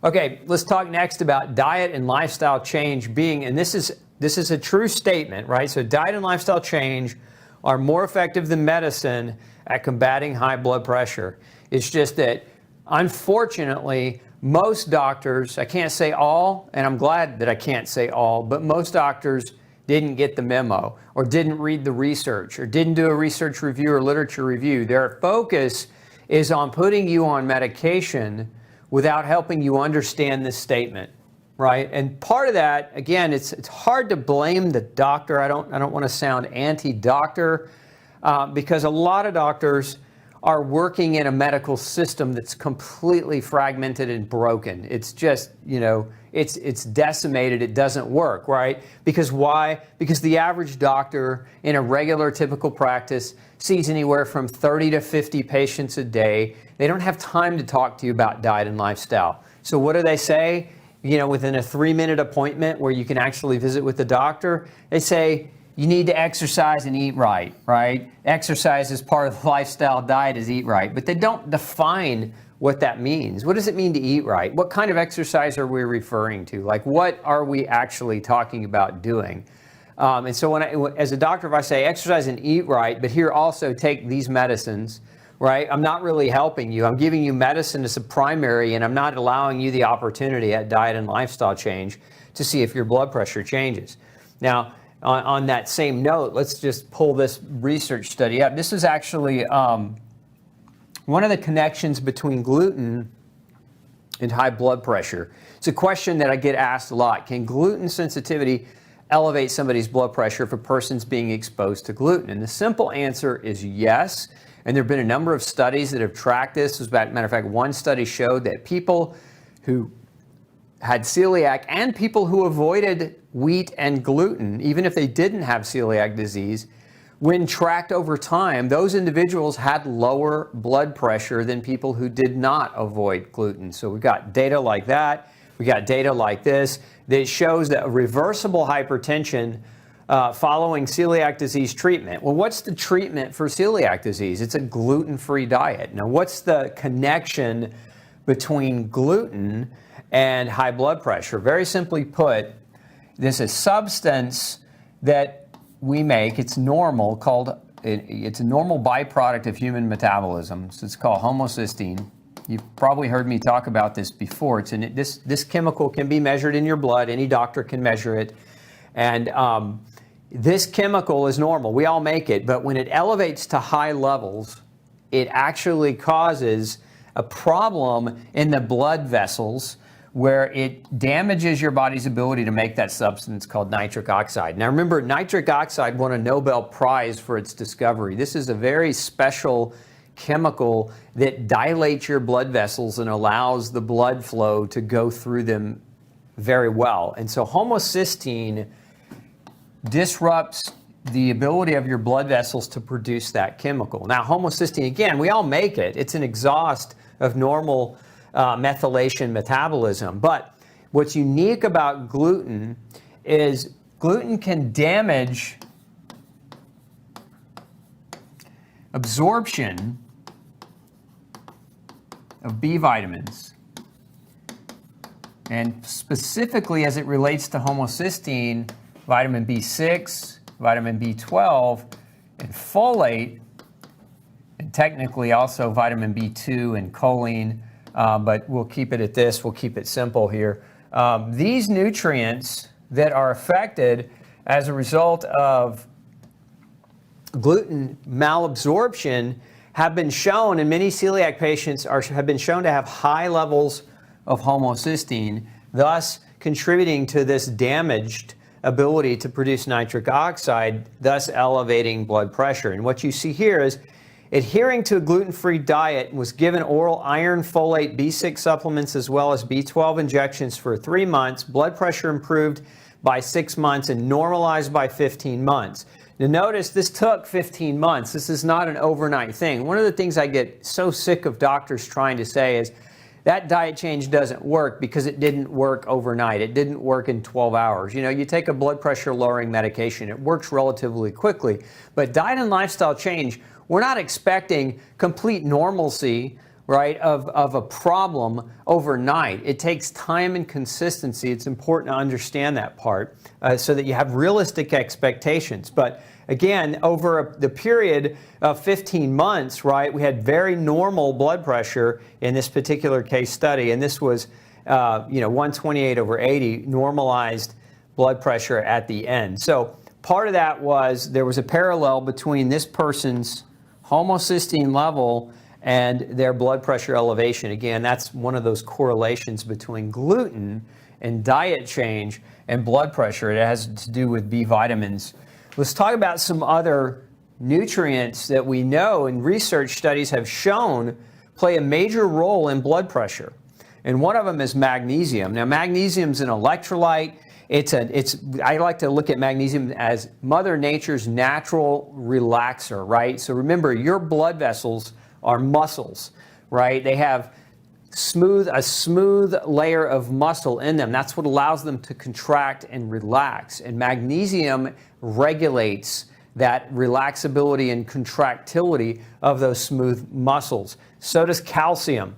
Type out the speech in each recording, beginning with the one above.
Okay, let's talk next about diet and lifestyle change being, and this is a true statement, right? So diet and lifestyle change are more effective than medicine at combating high blood pressure. It's just that, unfortunately, most doctors, I can't say all, and I'm glad that I can't say all, but most doctors didn't get the memo or didn't read the research or didn't do a research review or literature review. Their focus is on putting you on medication without helping you understand this statement, right? And part of that, again, it's hard to blame the doctor. I don't want to sound anti-doctor because a lot of doctors are working in a medical system that's completely fragmented and broken. It's just, it's decimated. It doesn't work, right? Because why? Because the average doctor in a regular typical practice sees anywhere from 30 to 50 patients a day. They don't have time to talk to you about diet and lifestyle. So what do they say? Within a 3-minute appointment where you can actually visit with the doctor, they say, you need to exercise and eat right, right? Exercise is part of the lifestyle, diet is eat right. But they don't define what that means. What does it mean to eat right? What kind of exercise are we referring to? Like, what are we actually talking about doing? And so as a doctor, if I say exercise and eat right, but here also take these medicines, right? I'm not really helping you. I'm giving you medicine as a primary, and I'm not allowing you the opportunity at diet and lifestyle change to see if your blood pressure changes. Now, on that same note, let's just pull this research study up. This is actually one of the connections between gluten and high blood pressure. It's a question that I get asked a lot. Can gluten sensitivity elevate somebody's blood pressure if a person's being exposed to gluten? And the simple answer is yes. And there have been a number of studies that have tracked this. As a matter of fact, one study showed that people who had celiac and people who avoided wheat and gluten, even if they didn't have celiac disease, when tracked over time, those individuals had lower blood pressure than people who did not avoid gluten. So we've got data like that. We got data like this that shows that reversible hypertension following celiac disease treatment. Well, what's the treatment for celiac disease? It's a gluten-free diet. Now, what's the connection between gluten and high blood pressure? Very simply put, there's a substance that we make, it's a normal byproduct of human metabolism. So it's called homocysteine. You've probably heard me talk about this before. This chemical can be measured in your blood. Any doctor can measure it. And this chemical is normal. We all make it. But when it elevates to high levels, it actually causes a problem in the blood vessels where it damages your body's ability to make that substance called nitric oxide. Now remember, nitric oxide won a Nobel Prize for its discovery. This is a very special chemical that dilates your blood vessels and allows the blood flow to go through them very well. And so homocysteine disrupts the ability of your blood vessels to produce that chemical. Now homocysteine, again, we all make it. It's an exhaust of normal methylation metabolism. But what's unique about gluten is gluten can damage absorption of B vitamins. And specifically as it relates to homocysteine, vitamin B6, vitamin B12, and folate, and technically also vitamin B2 and choline, but we'll keep it at this. We'll keep it simple here. These nutrients that are affected as a result of gluten malabsorption have been shown, and many celiac patients have been shown to have high levels of homocysteine, thus contributing to this damaged ability to produce nitric oxide, thus elevating blood pressure. And what you see here is adhering to a gluten-free diet, was given oral iron, folate, B6 supplements, as well as B12 injections for 3 months. Blood pressure improved by 6 months and normalized by 15 months. Now notice this took 15 months. This is not an overnight thing. One of the things I get so sick of doctors trying to say is that diet change doesn't work because it didn't work overnight. It didn't work in 12 hours. You take a blood pressure lowering medication, it works relatively quickly. But diet and lifestyle change, we're not expecting complete normalcy right, of a problem overnight. It takes time and consistency. It's important to understand that part so that you have realistic expectations. But again, over the period of 15 months, right, we had very normal blood pressure in this particular case study, and this was 128/80 normalized blood pressure at the end. So part of that was there was a parallel between this person's homocysteine level and their blood pressure elevation. Again, that's one of those correlations between gluten and diet change and blood pressure. It has to do with B vitamins. Let's talk about some other nutrients that we know and research studies have shown play a major role in blood pressure. And one of them is magnesium. Now, magnesium is an electrolyte. I like to look at magnesium as Mother Nature's natural relaxer, right? So remember, your blood vessels are muscles, right? They have a smooth layer of muscle in them. That's what allows them to contract and relax. And magnesium regulates that relaxability and contractility of those smooth muscles. So does calcium,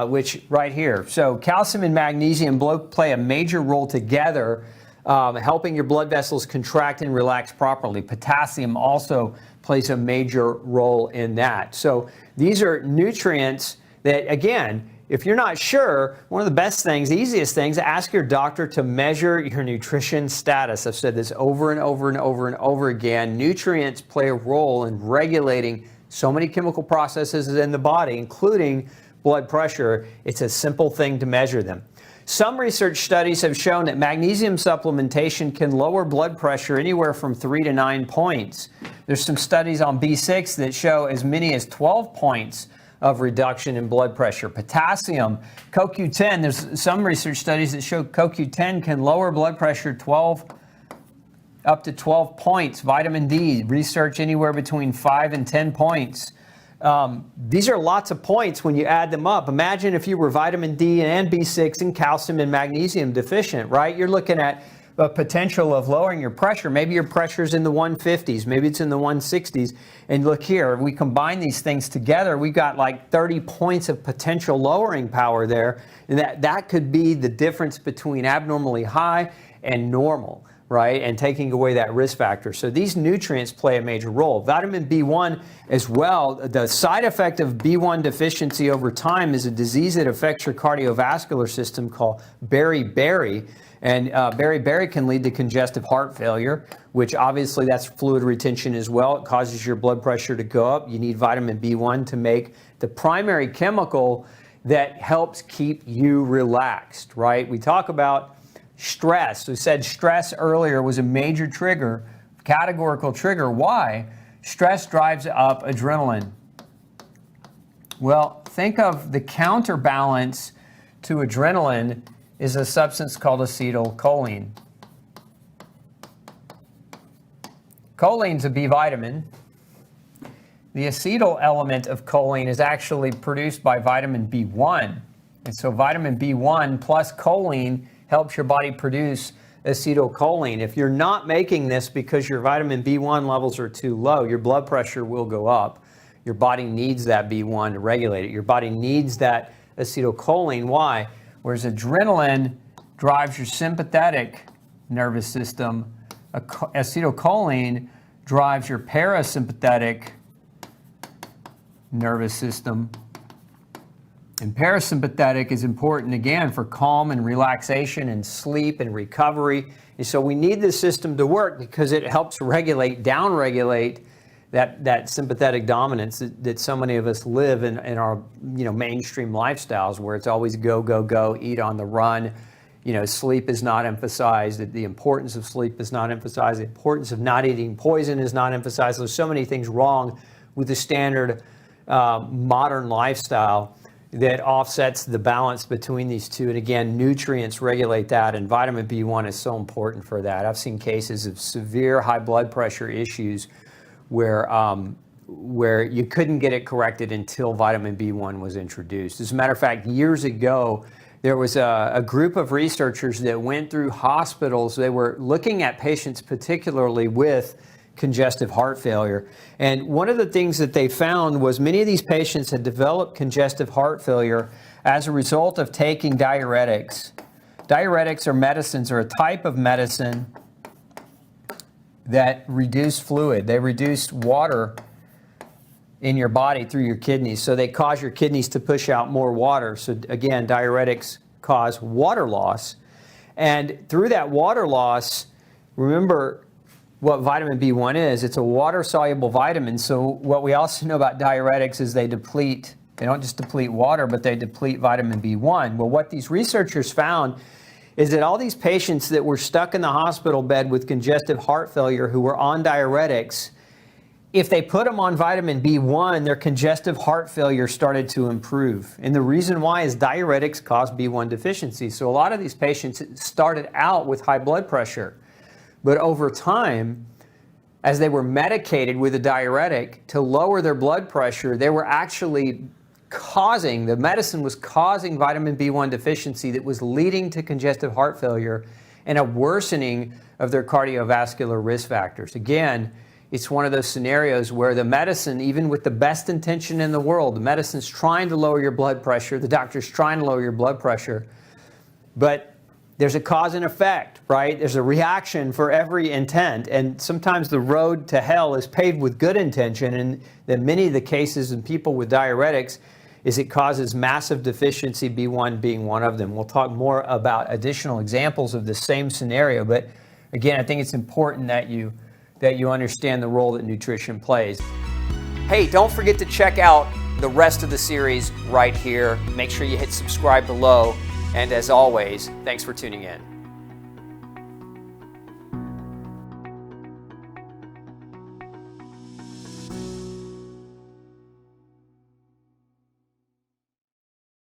which right here. So calcium and magnesium play a major role together, helping your blood vessels contract and relax properly. Potassium also plays a major role in that. So these are nutrients that, again, if you're not sure, one of the best things, the easiest things, ask your doctor to measure your nutrition status. I've said this over and over and over and over again. Nutrients play a role in regulating so many chemical processes in the body, including blood pressure. It's a simple thing to measure them. Some research studies have shown that magnesium supplementation can lower blood pressure anywhere from 3 to 9 points. There's some studies on B6 that show as many as 12 points of reduction in blood pressure. Potassium, CoQ10, there's some research studies that show CoQ10 can lower blood pressure up to 12 points. Vitamin D, research anywhere between 5 and 10 points. These are lots of points when you add them up. Imagine if you were vitamin D and B6 and calcium and magnesium deficient, right? You're looking at a potential of lowering your pressure. Maybe your pressure's in the 150s, maybe it's in the 160s. And look here, we combine these things together, we've got like 30 points of potential lowering power there. And that could be the difference between abnormally high and normal, right? And taking away that risk factor. So these nutrients play a major role. Vitamin B1 as well. The side effect of B1 deficiency over time is a disease that affects your cardiovascular system called beriberi. And beriberi can lead to congestive heart failure, which obviously that's fluid retention as well. It causes your blood pressure to go up. You need vitamin B1 to make the primary chemical that helps keep you relaxed, right? We talk about stress. We said stress earlier was a major trigger, categorical trigger. Why? Stress drives up adrenaline. Well, think of the counterbalance to adrenaline is a substance called acetylcholine. Choline's a B vitamin. The acetyl element of choline is actually produced by vitamin B1. And so vitamin B1 plus choline helps your body produce acetylcholine. If you're not making this because your vitamin B1 levels are too low, your blood pressure will go up. Your body needs that B1 to regulate it. Your body needs that acetylcholine. Why? Whereas adrenaline drives your sympathetic nervous system, acetylcholine drives your parasympathetic nervous system. And parasympathetic is important, again, for calm and relaxation and sleep and recovery. And so we need this system to work because it helps downregulate that sympathetic dominance that so many of us live in our mainstream lifestyles, where it's always go, go, go, eat on the run. Sleep is not emphasized. The importance of sleep is not emphasized. The importance of not eating poison is not emphasized. There's so many things wrong with the standard modern lifestyle that offsets the balance between these two. And again, nutrients regulate that, and vitamin B1 is so important for that. I've seen cases of severe high blood pressure issues where you couldn't get it corrected until vitamin B1 was introduced. As a matter of fact, years ago, there was a group of researchers that went through hospitals. They were looking at patients particularly with congestive heart failure. And one of the things that they found was many of these patients had developed congestive heart failure as a result of taking diuretics. Diuretics or medicines are a type of medicine that reduce fluid. They reduce water in your body through your kidneys. So they cause your kidneys to push out more water. So again, diuretics cause water loss. And through that water loss, remember what vitamin B1 is. It's a water-soluble vitamin. So what we also know about diuretics is they don't just deplete water, but they deplete vitamin B1. Well, what these researchers found is that all these patients that were stuck in the hospital bed with congestive heart failure who were on diuretics, if they put them on vitamin B1, their congestive heart failure started to improve. And the reason why is diuretics cause B1 deficiency. So a lot of these patients started out with high blood pressure, but over time, as they were medicated with a diuretic to lower their blood pressure, they were actually the medicine was causing vitamin B1 deficiency that was leading to congestive heart failure and a worsening of their cardiovascular risk factors. Again, it's one of those scenarios where the medicine, even with the best intention in the world, the medicine's trying to lower your blood pressure, the doctor's trying to lower your blood pressure, but there's a cause and effect, right? There's a reaction for every intent, and sometimes the road to hell is paved with good intention, and in many of the cases in people with diuretics is it causes massive deficiency, B1 being one of them. We'll talk more about additional examples of the same scenario, but again, I think it's important that you understand the role that nutrition plays. Hey, don't forget to check out the rest of the series right here. Make sure you hit subscribe below. And as always, thanks for tuning in.